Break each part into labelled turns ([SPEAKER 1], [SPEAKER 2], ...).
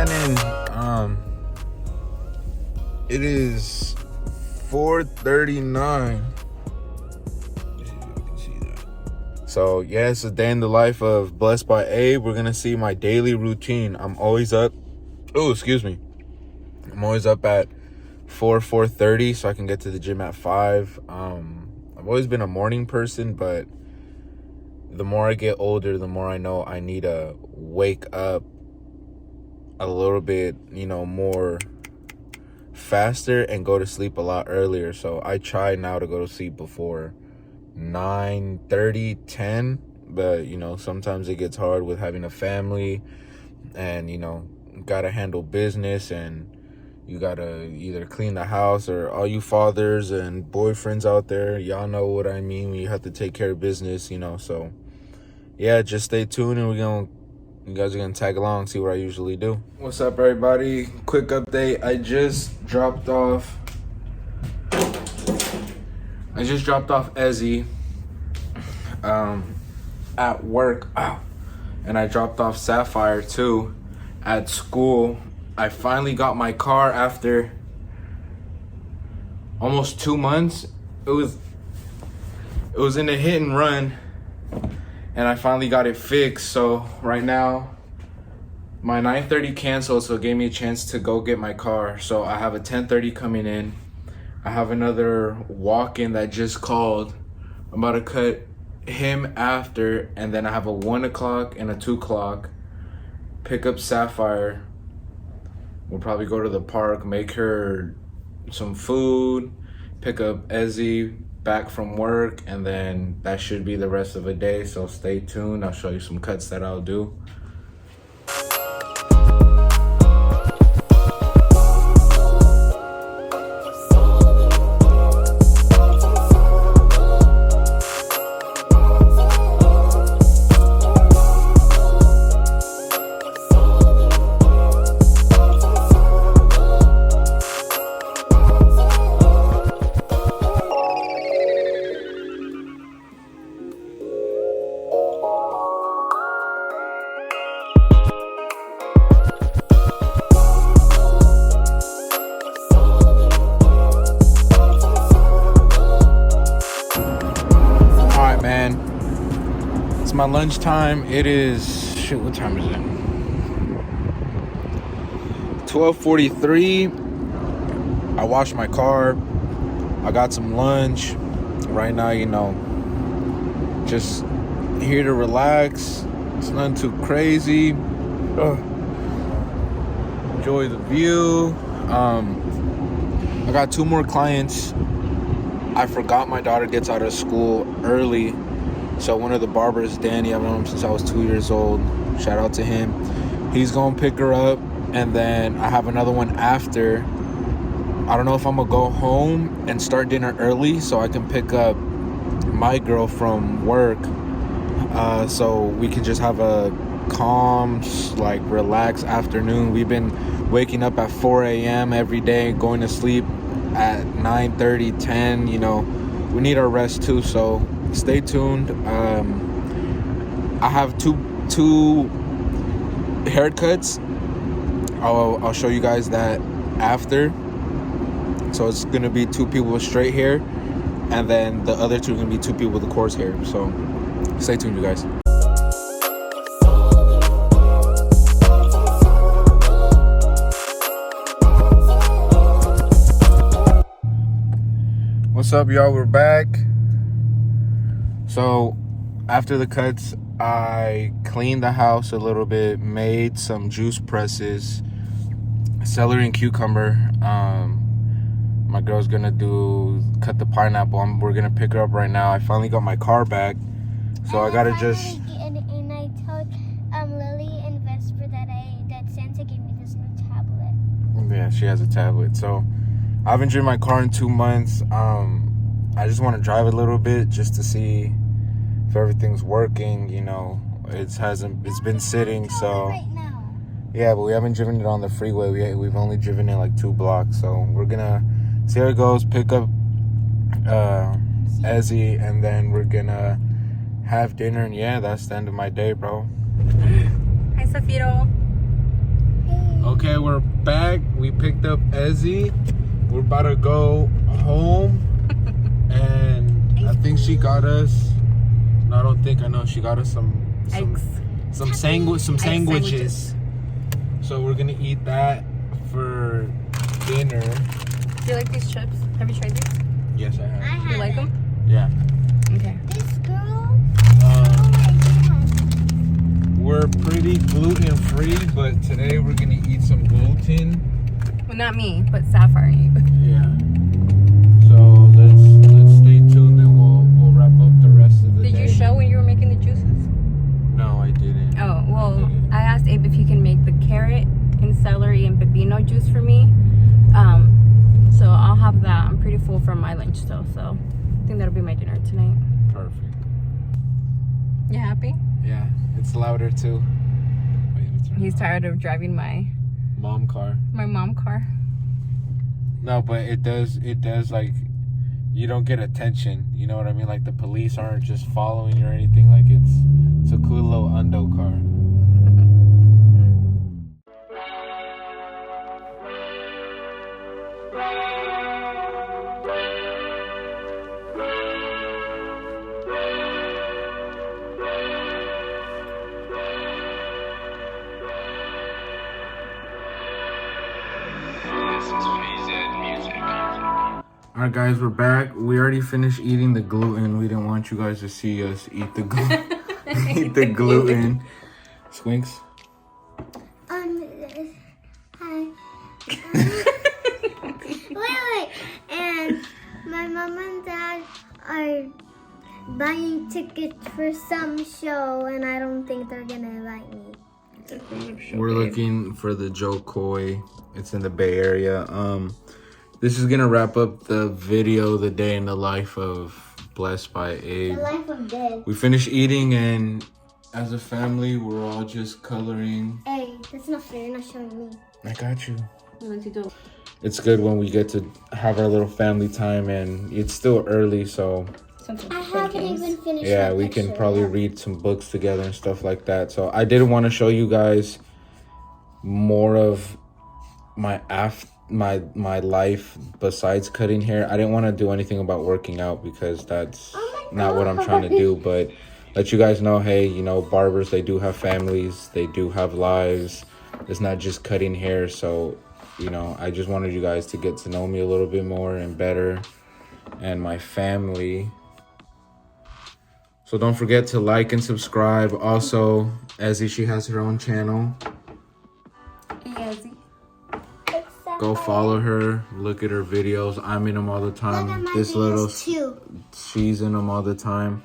[SPEAKER 1] Shannon. It is 4:39. So yeah, it's a day in the life of Blessed by Abe. We're gonna see my daily routine. I'm always up. Oh, excuse me. I'm always up at 4:30, so I can get to the gym at 5. I've always been a morning person, but the more I get older, the more I know I need to wake up a little bit, more faster and go to sleep a lot earlier. So I try now to go to sleep before 9:30, 10. But, sometimes it gets hard with having a family and, gotta handle business, and you gotta either clean the house, or all you fathers and boyfriends out there, y'all know what I mean when you have to take care of business, so yeah, just stay tuned and you guys are gonna tag along, see what I usually do. What's up, everybody? Quick update. I just dropped off Ezzy at work. And I dropped off Sapphire too at school. I finally got my car after almost 2 months. It was in a hit and run, and I finally got it fixed. So right now my 9:30 canceled, so it gave me a chance to go get my car. So I have a 10:30 coming in. I have another walk-in that just called. I'm about to cut him after, and then I have a 1 o'clock and a 2 o'clock. Pick up Sapphire. We'll probably go to the park, make her some food, pick up Ezzy back from work, and then that should be the rest of the day. So stay tuned. I'll show you some cuts that I'll do. My lunchtime. It is, what time is it? 12:43. I washed my car. I got some lunch. Right now, just here to relax. It's nothing too crazy. Enjoy the view. I got 2 more clients. I forgot my daughter gets out of school early. So one of the barbers, Danny, I've known him since I was 2 years old. Shout out to him. He's going to pick her up. And then I have another one after. I don't know if I'm going to go home and start dinner early so I can pick up my girl from work. So we can just have a calm, relaxed afternoon. We've been waking up at 4 a.m. every day, going to sleep at 9:30, 10. We need our rest too, so stay tuned. I have two haircuts. I'll show you guys that after. So it's gonna be 2 people with straight hair, and then the other 2 are gonna be 2 people with the coarse hair. So stay tuned, you guys. What's up, y'all? We're back. So after the cuts, I cleaned the house a little bit, made some juice presses, celery and cucumber. My girl's gonna cut the pineapple. We're gonna pick her up right now. I finally got my car back, so I gotta just.
[SPEAKER 2] And I told Lily and Vesper that Santa gave me this new tablet.
[SPEAKER 1] Yeah, she has a tablet. So I haven't driven my car in 2 months. I just want to drive a little bit just to see if everything's working. It's been sitting, so
[SPEAKER 2] right now.
[SPEAKER 1] Yeah, but we haven't driven it on the freeway. We've only driven it like 2 blocks, so we're gonna see how it goes. Pick up Ezzy, and then we're gonna have dinner, and yeah, that's the end of my day, bro.
[SPEAKER 3] Hi, Safiro.
[SPEAKER 2] Hey.
[SPEAKER 1] Okay, we're back. We picked up Ezzy. We're about to go home. And I think she got us. No, I don't think I know. She got us some sandwiches. So we're gonna eat that for dinner.
[SPEAKER 3] Do you like these chips? Have you tried these?
[SPEAKER 1] Yes, I have.
[SPEAKER 3] You like them?
[SPEAKER 1] Yeah.
[SPEAKER 3] Okay.
[SPEAKER 2] This girl.
[SPEAKER 1] We're pretty gluten free, but today we're gonna eat some gluten.
[SPEAKER 3] Well, not me, but Sapphire and you.
[SPEAKER 1] Yeah. So let's stay tuned and we'll wrap up the rest of the day.
[SPEAKER 3] Did you show when you were making the juices?
[SPEAKER 1] No, I didn't.
[SPEAKER 3] Oh, well, I asked Abe if he can make the carrot and celery and pepino juice for me. So I'll have that. I'm pretty full from my lunch still, so I think that'll be my dinner tonight.
[SPEAKER 1] Perfect.
[SPEAKER 3] You happy?
[SPEAKER 1] Yeah, it's louder too.
[SPEAKER 3] He's tired of driving my
[SPEAKER 1] mom car. No, but it does like, you don't get attention, you know what I mean? Like the police aren't just following you or anything. Like it's a cool little undo car. Alright guys, we're back. We already finished eating the gluten. We didn't want you guys to see us eat the eat the gluten. Squinks?
[SPEAKER 2] Hi. Wait. And my mom and dad are buying tickets for some show, and I don't think they're gonna invite me.
[SPEAKER 1] We're looking for the Joe Coy. It's in the Bay Area. This is gonna wrap up the video, the day in the life of Blessed by Abe.
[SPEAKER 2] The life of Dad.
[SPEAKER 1] We finished eating, and as a family, we're all just coloring.
[SPEAKER 2] Hey, that's not fair. You're not showing me.
[SPEAKER 1] I got you.
[SPEAKER 3] What you do?
[SPEAKER 1] It's good when we get to have our little family time, and it's still early, so
[SPEAKER 2] I haven't even finished.
[SPEAKER 1] yeah,
[SPEAKER 2] my
[SPEAKER 1] we can
[SPEAKER 2] picture
[SPEAKER 1] probably
[SPEAKER 2] yet.
[SPEAKER 1] read some books together and stuff like that. So I did want to show you guys more of my life besides cutting hair. I didn't want to do anything about working out because that's not what I'm trying to do, but let you guys know, hey, you know, barbers, they do have families, they do have lives. It's not just cutting hair. So, you know, I just wanted you guys to get to know me a little bit more and better, and my family. So don't forget to like and subscribe. Also, Ezzy, she has her own channel. Go follow her. Look at her videos. I'm in them all the time. This little, she's in them all the time.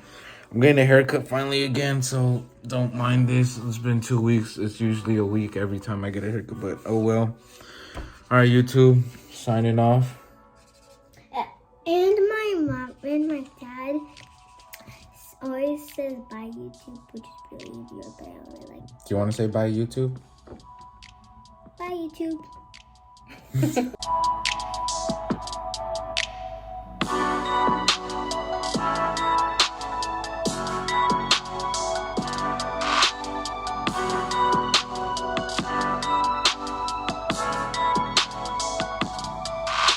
[SPEAKER 1] I'm getting a haircut finally again, so don't mind this. It's been 2 weeks. It's usually a week every time I get a haircut, but oh well. All right, YouTube, signing off.
[SPEAKER 2] And my mom and my dad always says bye YouTube, which is really weird, but I really like.
[SPEAKER 1] Do you want to say bye, YouTube?
[SPEAKER 2] Bye YouTube.